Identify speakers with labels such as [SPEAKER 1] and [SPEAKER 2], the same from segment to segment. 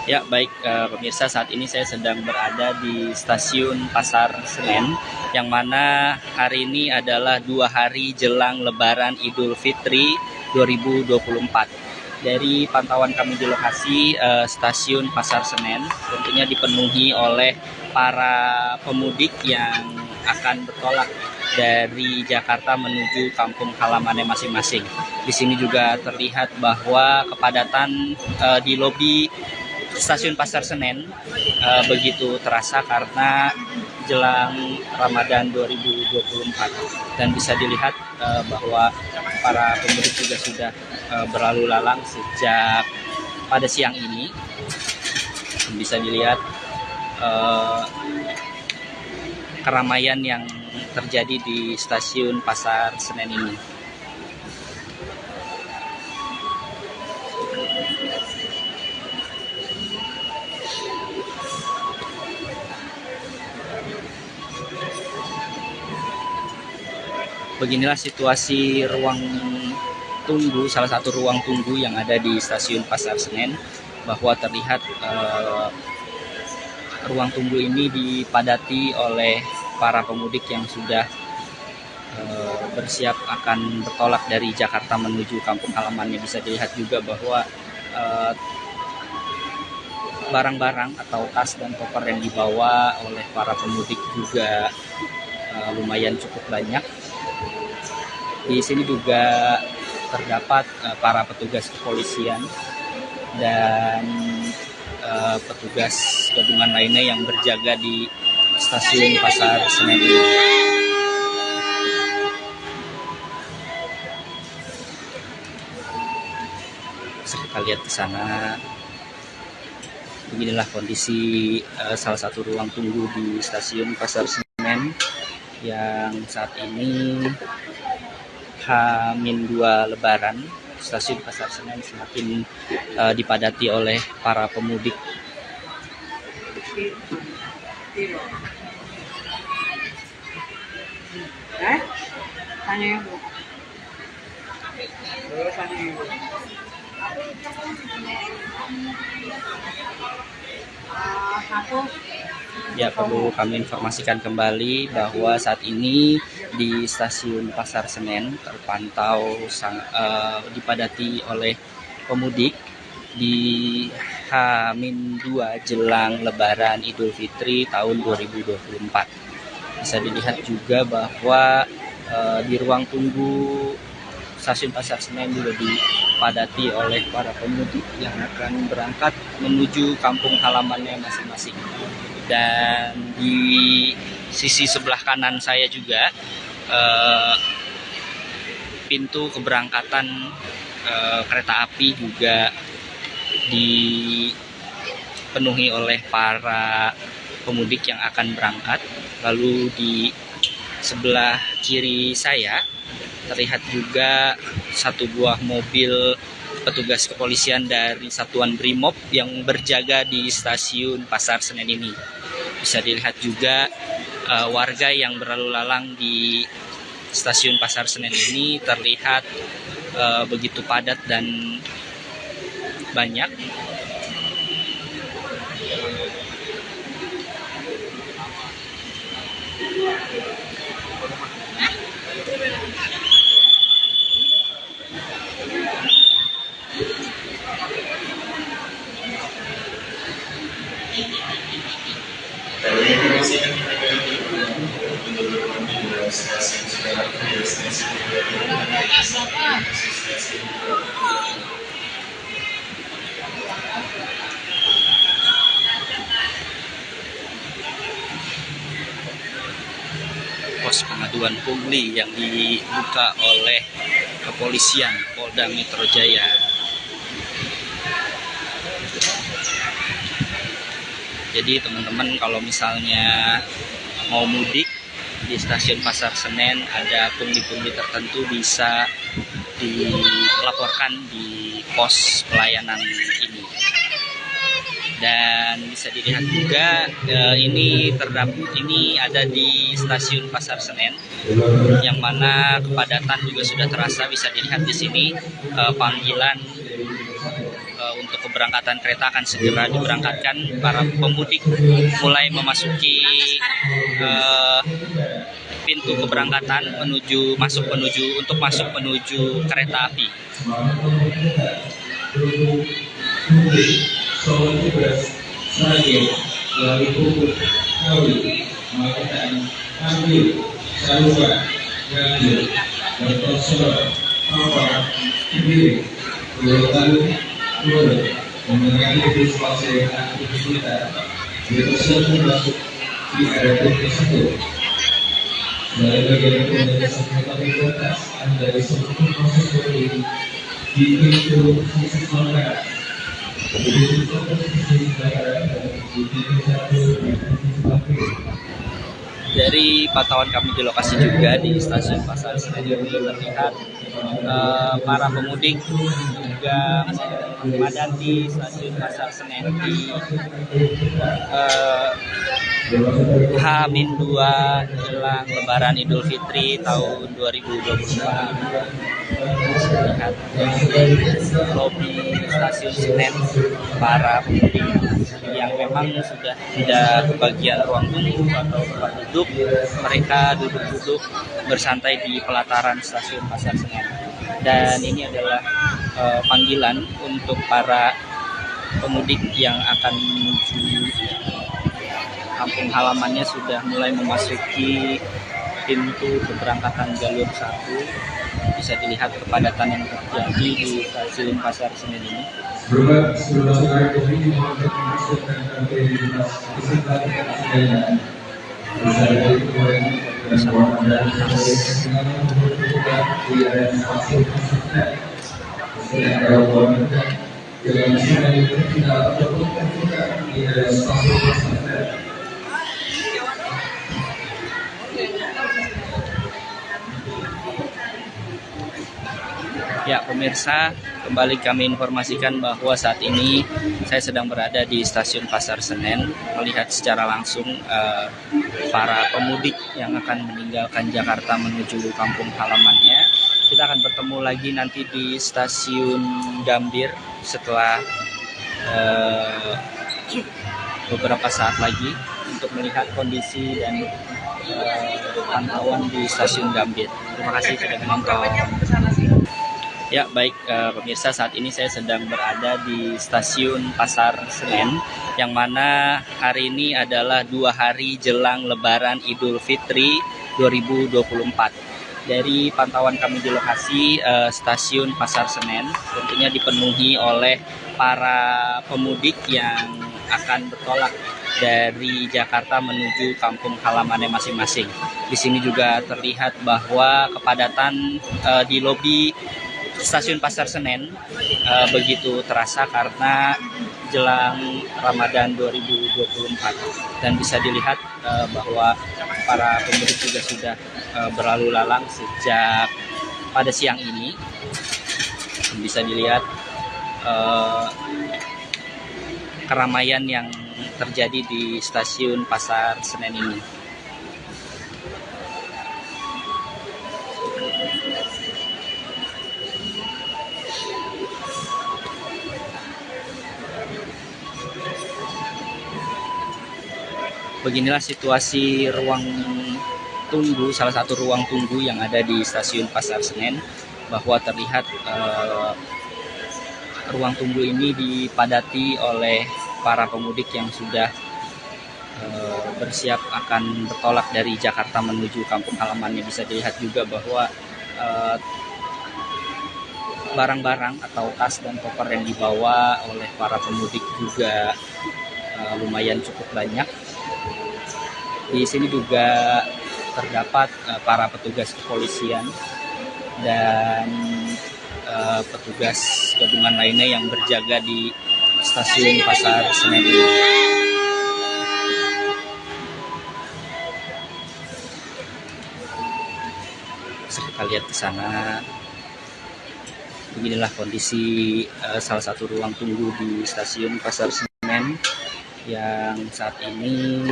[SPEAKER 1] Ya, baik pemirsa, saat ini saya sedang berada di stasiun Pasar Senen, yang mana hari ini adalah 2 hari jelang Lebaran Idul Fitri 2024. Dari pantauan kami di lokasi, stasiun Pasar Senen tentunya dipenuhi oleh para pemudik yang akan bertolak dari Jakarta menuju kampung halamannya masing-masing. Di sini juga terlihat bahwa kepadatan di lobi stasiun Pasar Senen begitu terasa karena jelang Ramadan 2024, dan bisa dilihat bahwa para pemudik juga sudah berlalu lalang sejak pada siang ini. Bisa dilihat keramaian yang terjadi di stasiun Pasar Senen ini. Beginilah situasi ruang tunggu, salah satu ruang tunggu yang ada di stasiun Pasar Senen, bahwa terlihat ruang tunggu ini dipadati oleh para pemudik yang sudah bersiap akan bertolak dari Jakarta menuju kampung halamannya. Bisa dilihat juga bahwa barang-barang atau tas dan koper yang dibawa oleh para pemudik juga lumayan cukup banyak. Di sini juga terdapat para petugas kepolisian dan petugas gabungan lainnya yang berjaga di stasiun Pasar Senen ini. Bisa kita lihat ke sana. Beginilah kondisi salah satu ruang tunggu di stasiun Pasar Senen yang saat ini H-2 Lebaran. Stasiun Pasar Senen semakin dipadati oleh para pemudik. Ya, perlu kami informasikan kembali bahwa saat ini di stasiun Pasar Senen terpantau dipadati oleh pemudik di H-2 jelang Lebaran Idul Fitri tahun 2024. Bisa dilihat juga bahwa di ruang tunggu stasiun Pasar Senen juga dipadati oleh para pemudik yang akan berangkat menuju kampung halamannya masing-masing. Dan di sisi sebelah kanan saya juga pintu keberangkatan kereta api juga dipenuhi oleh para pemudik yang akan berangkat. Lalu di sebelah kiri saya terlihat juga satu buah mobil petugas kepolisian dari Satuan Brimob yang berjaga di stasiun Pasar Senen ini. Bisa dilihat juga warga yang berlalu lalang di stasiun Pasar Senen ini terlihat begitu padat dan banyak. Pos pengaduan pungli yang dibuka oleh kepolisian Polda Metro Jaya. Jadi teman-teman, kalau misalnya mau mudik di stasiun Pasar Senen ada pungli-pungli tertentu, bisa dilaporkan di pos pelayanan ini. Dan bisa dilihat juga ini ada di stasiun Pasar Senen, yang mana kepadatan juga sudah terasa. Bisa dilihat di sini panggilan untuk untuk keberangkatan kereta akan segera diberangkatkan. Para pemudik mulai memasuki pintu keberangkatan untuk masuk menuju kereta api. Dari pantauan kami di lokasi juga di stasiun Pasar Senen terlihat para pemudik juga memadati stasiun Pasar Senen di H-2 jelang Lebaran Idul Fitri tahun 2024. Terlihat dari lobi stasiun Senen para pemudik yang memang sudah tidak kebagian ruang tunggu atau tempat duduk, mereka duduk-duduk bersantai di pelataran stasiun Pasar Senen. Dan ini adalah panggilan untuk para pemudik yang akan menuju kampung halamannya, sudah mulai memasuki pintu keberangkatan jalur 1. Bisa dilihat kepadatan yang terjadi di stasiun Pasar Senen ini. Ya pemirsa, kembali kami informasikan bahwa saat ini saya sedang berada di stasiun Pasar Senen, melihat secara langsung para pemudik yang akan meninggalkan Jakarta menuju kampung halamannya. Kita akan bertemu lagi nanti di stasiun Gambir setelah beberapa saat lagi untuk melihat kondisi dan pantauan di stasiun Gambir. Terima kasih sudah menonton. Ya baik pemirsa, saat ini saya sedang berada di stasiun Pasar Senen, yang mana hari ini adalah 2 hari jelang Lebaran Idul Fitri 2024. Dari pantauan kami di lokasi, stasiun Pasar Senen tentunya dipenuhi oleh para pemudik yang akan bertolak dari Jakarta menuju kampung halamannya masing-masing. Di sini juga terlihat bahwa kepadatan di lobi stasiun Pasar Senen begitu terasa karena jelang Ramadan 2024, dan bisa dilihat bahwa para pemudik juga sudah berlalu lalang sejak pada siang ini. Bisa dilihat keramaian yang terjadi di stasiun Pasar Senen ini. Beginilah situasi ruang tunggu, salah satu ruang tunggu yang ada di stasiun Pasar Senen, bahwa terlihat ruang tunggu ini dipadati oleh para pemudik yang sudah bersiap akan bertolak dari Jakarta menuju kampung halamannya. Bisa dilihat juga bahwa barang-barang atau tas dan koper yang dibawa oleh para pemudik juga lumayan cukup banyak. Di sini juga terdapat para petugas kepolisian dan petugas gabungan lainnya yang berjaga di stasiun Pasar Senen ini. Bisa kita lihat ke sana. Beginilah kondisi salah satu ruang tunggu di stasiun Pasar Senen yang saat ini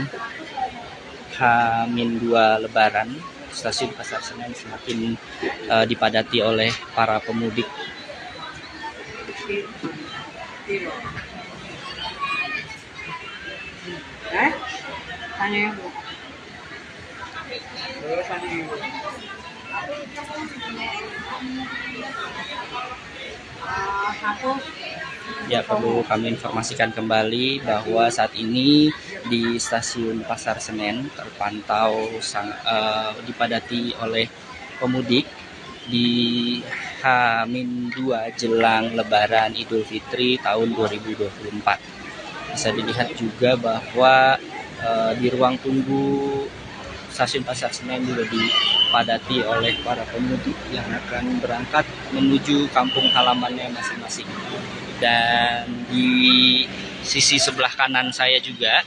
[SPEAKER 1] H-2 Lebaran. Stasiun Pasar Senen semakin dipadati oleh para pemudik. Ya, perlu kami informasikan kembali bahwa saat ini di stasiun Pasar Senen terpantau dipadati oleh pemudik di H-2 jelang Lebaran Idul Fitri tahun 2024. Bisa dilihat juga bahwa di ruang tunggu stasiun Pasar Senen juga dipadati oleh para pemudik yang akan berangkat menuju kampung halamannya masing-masing. Dan di sisi sebelah kanan saya juga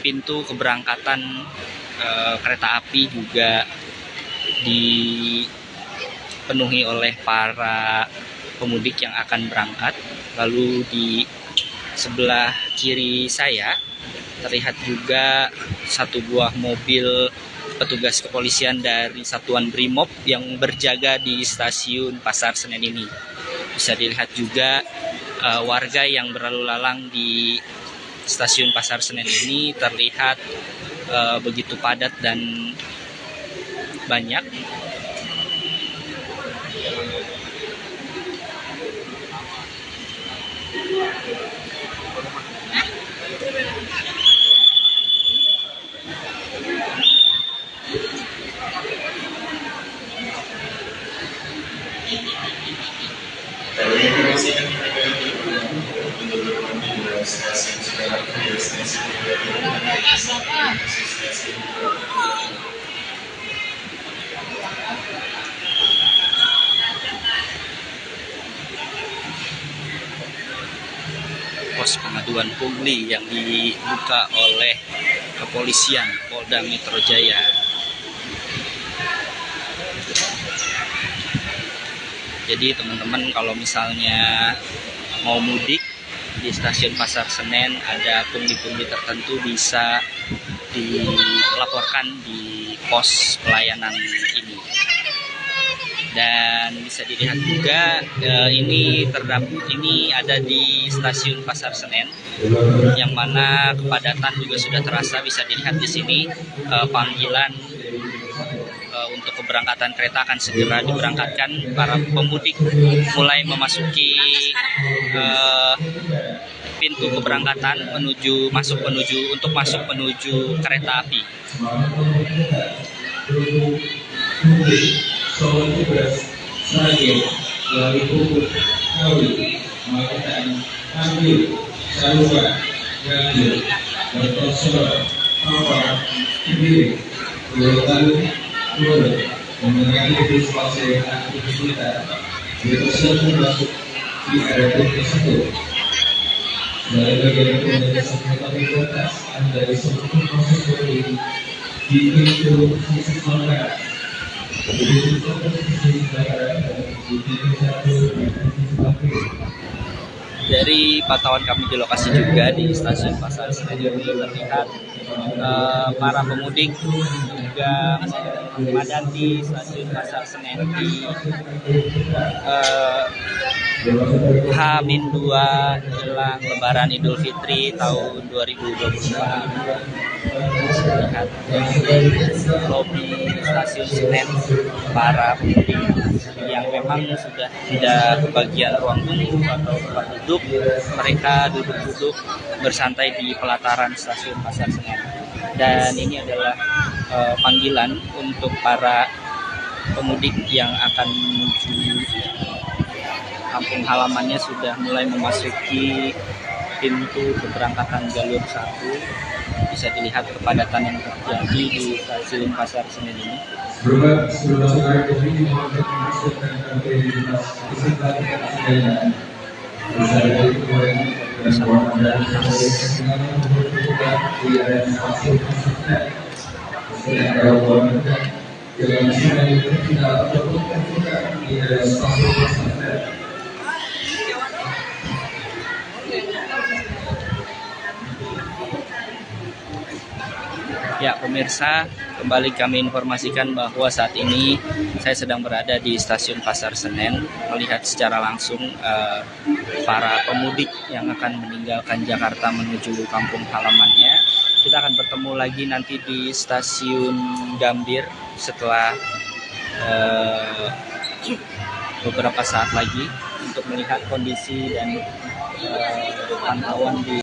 [SPEAKER 1] pintu keberangkatan kereta api juga dipenuhi oleh para pemudik yang akan berangkat. Lalu di sebelah kiri saya terlihat juga satu buah mobil petugas kepolisian dari Satuan Brimob yang berjaga di stasiun Pasar Senen ini. Bisa dilihat juga warga yang berlalu lalang di stasiun Pasar Senen ini terlihat begitu padat dan banyak. Pos pengaduan pungli yang dibuka oleh kepolisian Polda Metro Jaya. Jadi teman-teman, kalau misalnya mau mudik di stasiun Pasar Senen ada pungli-pungli tertentu, bisa dilaporkan di pos pelayanan ini. Dan bisa dilihat juga ini ada di stasiun Pasar Senen, yang mana kepadatan juga sudah terasa. Bisa dilihat di sini panggilan untuk keberangkatan kereta akan segera diberangkatkan. Para pemudik mulai memasuki pintu keberangkatan untuk masuk menuju kereta api.
[SPEAKER 2] Mengenai disposisi aktivitas dipersilakan masuk di area tersebut. Dari bagian komunikasi kereta atas Anda disebutkan proses berdiri di pintu sisi selatan. Di pintu sisi selatan di pintu satu di pintu satu.
[SPEAKER 1] Dari pantauan kami di lokasi juga di stasiun Pasar Senen ini terlihat para pemudik juga memadati stasiun Pasar Senen di H-2 jelang Lebaran Idul Fitri tahun 2024. Lihat lobi stasiun Senen, para pemudik yang memang sudah tidak kebagian ruang tunggu atau tempat duduk, mereka duduk-duduk bersantai di pelataran stasiun Pasar Senen. Dan ini adalah panggilan untuk para pemudik yang akan menuju kampung halamannya, sudah mulai memasuki pintu keberangkatan jalur 1. Bisa dilihat kepadatan yang terjadi di stasiun Pasar Senen ini. Ya pemirsa, Kembali kami informasikan bahwa saat ini saya sedang berada di stasiun Pasar Senen, melihat secara langsung para pemudik yang akan meninggalkan Jakarta menuju kampung halamannya. Kita akan bertemu lagi nanti di stasiun Gambir setelah beberapa saat lagi untuk melihat kondisi dan pantauan di